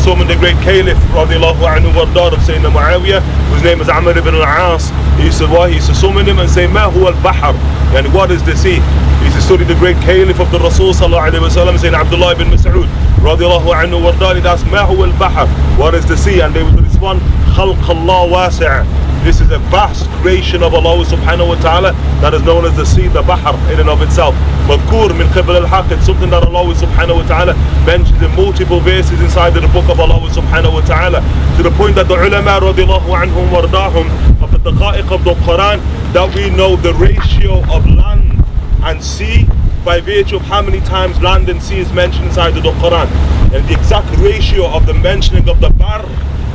summoned the great caliph radiallahu anhu warda of Sayyidina Muawiyah, whose name is Amr ibn al-As. He used to summon him and say, Ma huwa al-bahr, and what is the sea? He used to study the great caliph of the Rasul sallallahu alayhi wa sallam, Sayyidina Abdullah ibn Mas'ud radiallahu anhu warda. He'd ask, Ma huwa al-bahr, what is the sea? And they would respond, Khalq Allah wasi'a. This is a vast creation of Allah subhanahu wa ta'ala that is known as the sea, the bahr in and of itself. Madhkur min qibl al-haq, it's something that Allah subhanahu wa ta'ala mentions in multiple verses inside of the book of Allah subhanahu wa ta'ala, to the point that the ulama radiallahu anhum wardahum of the daqa'iq of the Quran, that we know the ratio of land and sea by virtue of how many times land and sea is mentioned inside of the Quran, and the exact ratio of the mentioning of the bar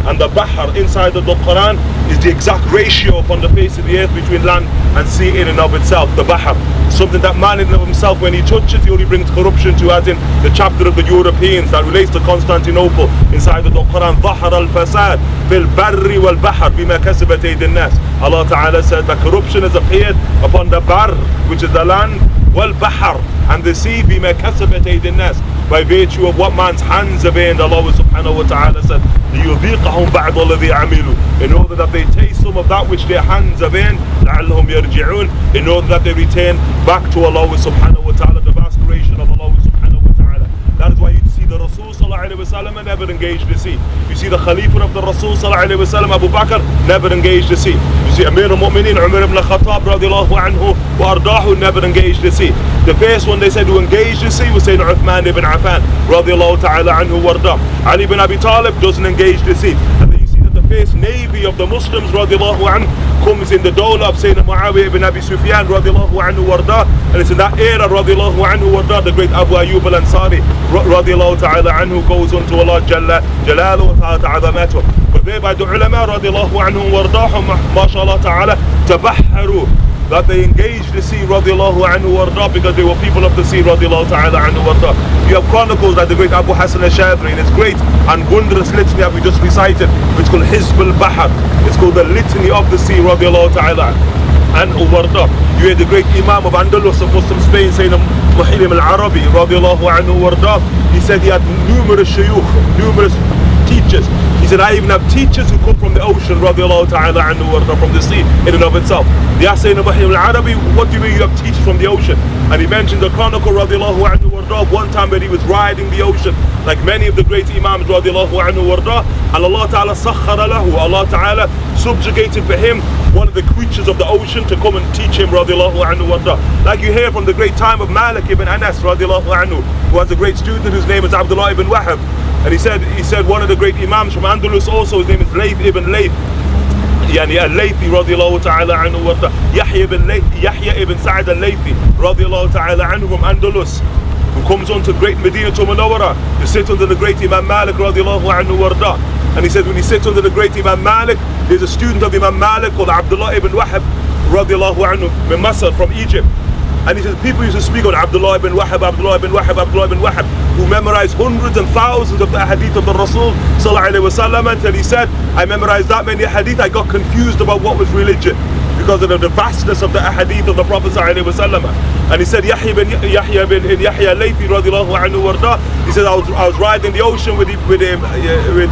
and the bahr inside of the Quran is the exact ratio upon the face of the earth between land and sea in and of itself. The bahr, something that man in and of himself, when he touches, he only brings corruption to, as in the chapter of the Europeans that relates to Constantinople inside of the Quran. ظهر الفساد في البر والبحر بما كسبت أيدي الناس. Allah Ta'ala said that corruption has appeared upon the bar, which is the land, والبحر, and the sea, بما كسبت أيدي الناس, by virtue of what man's hands have earned. Allah subhanahu wa ta'ala said, لِيُذِيقَهُمْ بَعْضَ الَّذِي عَمِلُوا, in order that they taste some of that which their hands have earned, لَعَلَّهُمْ يَرْجِعُونَ, in order that they return back to Allah subhanahu wa ta'ala, the vast creation of Allah subhanahu wa ta'ala. That is why you see the Rasul sallallahu alayhi wa sallam never engaged the sea. You see the Khalifa of the Rasul sallallahu alayhi wa sallam, Abu Bakr, never engaged the sea. You see Amir al-Mu'mineen, Umar ibn al-Khattab radiallahu anhu wa ardahu, never engaged the sea. The first one they said to engage the sea was Sayyidina Uthman ibn Affan radiallahu ta'ala anhu wa ardah. Ali ibn Abi Talib doesn't engage the sea. And then you see that the first navy of the Muslims radiallahu anhu comes in the dawla of Sayyidina Muawiyah ibn Abi Sufyan radiallahu anhu warda, and it's in that era radiallahu anhu warda the great Abu Ayyub al-Ansari radiallahu ta'ala anhu goes unto Allah Jalla Jalaluhu wa ta'ala. But thereby the ulama radiallahu anhu wardahum mashallah ta'ala tabahharu, that they engaged the sea radiallahu anhu warda, because they were people of the sea radiallahu ta'ala anhu warda. You have chronicles like the great Abu Hassan al-Shadri, and it's great and wondrous litany that we just recited, it's called Hizb al-Bahr. It's called the litany of the sea radiallahu ta'ala anhu warda. You had the great Imam of Andalus of Muslim Spain, Sayyidina Muhyiddin al-Arabi radiallahu anhu warda. He said he had numerous shuyukh, numerous teachers. He said, I even have teachers who come from the ocean radiallahu ta'ala anhu warda, from the sea in and of itself. They asked Sayyidina Muhyiddin al-Arabi, what do you mean you have teachers from the ocean? And he mentioned the chronicle radiallahu anhu warda, one time when he was riding the ocean, like many of the great Imams radiallahu anhu warda, and Allah ta'ala sakhara lahu, Allah ta'ala subjugated for him one of the creatures of the ocean to come and teach him radiallahu anhu warda. Like you hear from the great time of Malik ibn Anas radiallahu anhu, who has a great student whose name is Abdullah ibn Wahab. And he said one of the great Imams from Andalus also, his name is Layth ibn Layth, يعني al-Laythi radiallahu ta'ala anhu warda. Yahya ibn Sa'id al-Laythi radiallahu ta'ala anhu from Andalus, who comes on to great Medina to Munawwara to sit under the great Imam Malik radiallahu anhu warda. And he said when he sits under the great Imam Malik, there's a student of Imam Malik called Abdullah ibn Wahab radiallahu anhu min Masr, from Egypt. And he says people used to speak on Abdullah ibn Wahab, Abdullah ibn Wahab, Abdullah ibn Wahab, who memorized hundreds and thousands of the hadith of the Rasul sallallahu alayhi wa sallam, until he said, I memorized that many hadith, I got confused about what was religion because of the vastness of the hadith of the Prophet sallallahu alayhi wa sallam. And he said Yahya Laythi radiallahu anhu warda, he said I was riding the ocean with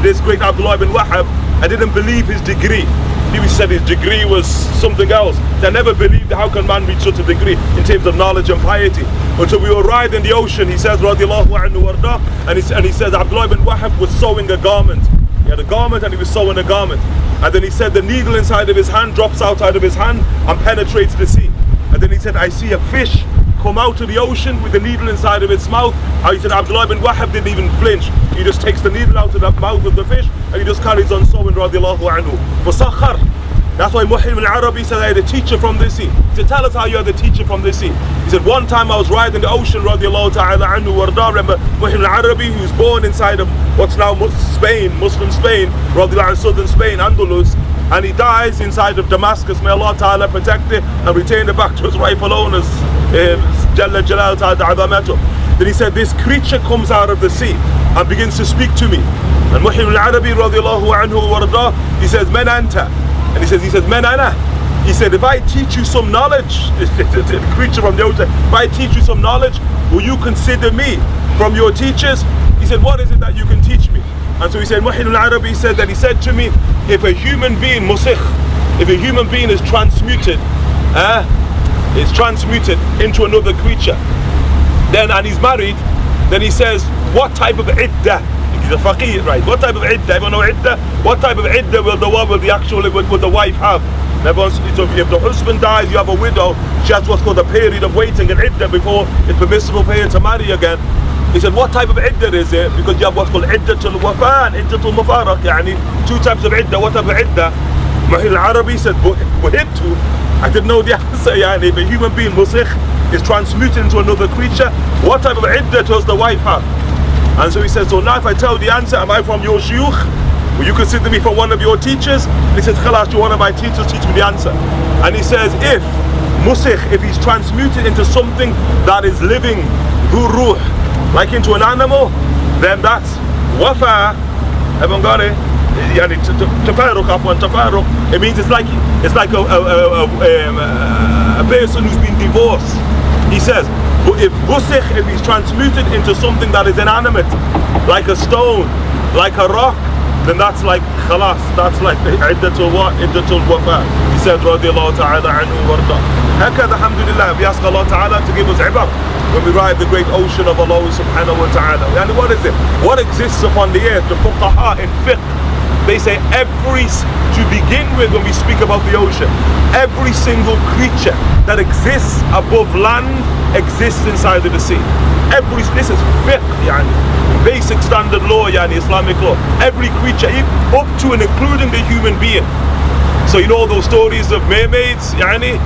this great Abdullah ibn Wahab. I didn't believe his degree. People said his degree was something else. They never believed how can man reach such a degree in terms of knowledge and piety. Until we were riding the ocean, he says radiallahu anhu warda, and he says Abdullah ibn Wahab was sewing a garment. He had a garment and he was sewing a garment. And then he said the needle inside of his hand drops outside of his hand and penetrates the sea. And then he said, I see a fish come out of the ocean with the needle inside of its mouth. And he said Abdullah ibn Wahab didn't even flinch. He just takes the needle out of the mouth of the fish and he just carries on sewing radiallahu anhu. Musakhar. That's why Muhyiddin al-Arabi said I had a teacher from the sea. He said, tell us how you had a teacher from the sea. He said, one time I was riding the ocean radiallahu ta'ala anhu warda. Remember Muhyiddin al-Arabi, who was born inside of what's now Spain, Muslim Spain, radiallahu anhu, southern Spain, Andalus, and he dies inside of Damascus. May Allah ta'ala protect it and return it back to his rightful owners. Jalla Jalal ta'ala. Then he said, this creature comes out of the sea and begins to speak to me. And Muhyiddin al-Arabi radiallahu anhu warda, he says, Men anta. And he says, Men ana. He said, if I teach you some knowledge, the creature from the ocean, if I teach you some knowledge, will you consider me from your teachers? He said, what is it that you can teach me? And so he said, Muhyiddin al-Arabi said that he said to me, if a human being, musikh, if a human being is transmuted into another creature, then, and he's married, then he says, what type of iddah? He's a faqih, right? What type of iddah? Everyone know iddah? What type of iddah will the wife have? So if the husband dies, you have a widow, she has what's called a period of waiting, an iddah, before it's permissible for her to marry again. He said, what type of iddah is it? Because you have what's called iddatul wafa and iddatul mufaraq, yani two types of iddah. What type of iddah? Muhyiddin al-Arabi said, I didn't know the answer. Yani, if a human being, musikh, is transmuted into another creature, what type of iddah does the wife have? And so he says, so now if I tell the answer, am I from your shuyukh? Will you consider me for one of your teachers? And he says, khalas, you're one of my teachers, teach me the answer. And he says, if musikh, if he's transmuted into something that is living, dhu ruh, like into an animal, then that's wafa. Everyone got it? Tafaruq. It means it's like a person who's been divorced. He says, but if musikh, if he's transmuted into something that is inanimate, like a stone, like a rock, then that's like khalas, that's like the iddatul wafa. He said, radiyallahu ta'ala anhu warda. Hakad, alhamdulillah, we ask Allah ta'ala to give us ibar when we ride the great ocean of Allah subhanahu wa ta'ala. And what is it? What exists upon the earth? The fuqaha in fiqh, they say to begin with, when we speak about the ocean, every single creature that exists above land exists inside of the sea. This is fiqh, yani, basic standard law, yani Islamic law. Every creature, up to and including the human being. So you know those stories of mermaids, yani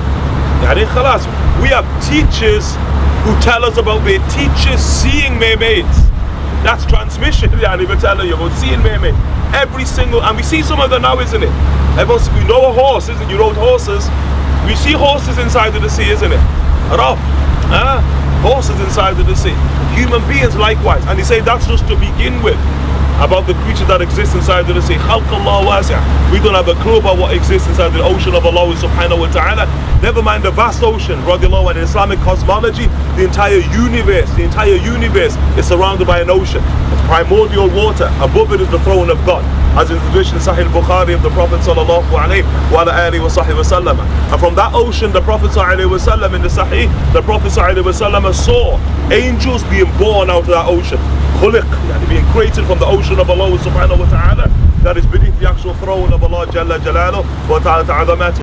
khalas. We have teachers who tell us about their teachers seeing mermaids. That's transmission, yani, we're telling you about seeing mermaids. Every single, and we see some of them now, isn't it? We know a horse, isn't it? You rode horses. We see horses inside of the sea, isn't it? Rough, horses inside of the sea. Human beings likewise. And they say that's just to begin with, about the creature that exists inside of the sea. Khalq Allah wasi'ah. We don't have a clue about what exists inside the ocean of Allah subhanahu wa ta'ala. Never mind the vast ocean, radiallahu anhu. In Islamic cosmology, the entire universe is surrounded by an ocean. It's primordial water. Above it is the throne of God, as in the tradition Sahih Bukhari of the Prophet sallallahu alayhi wa alihi wa sahbihi wa sallam. And from that ocean, the Prophet sallallahu alayhi wa sallam, in the Sahih, the Prophet sallallahu alayhi wa sallam saw angels being born out of that ocean. Khuliq, being created from the ocean of Allah subhanahu wa ta'ala, that is beneath the actual throne of Allah Jalla Jalaluhu wa ta'ala ta'ala.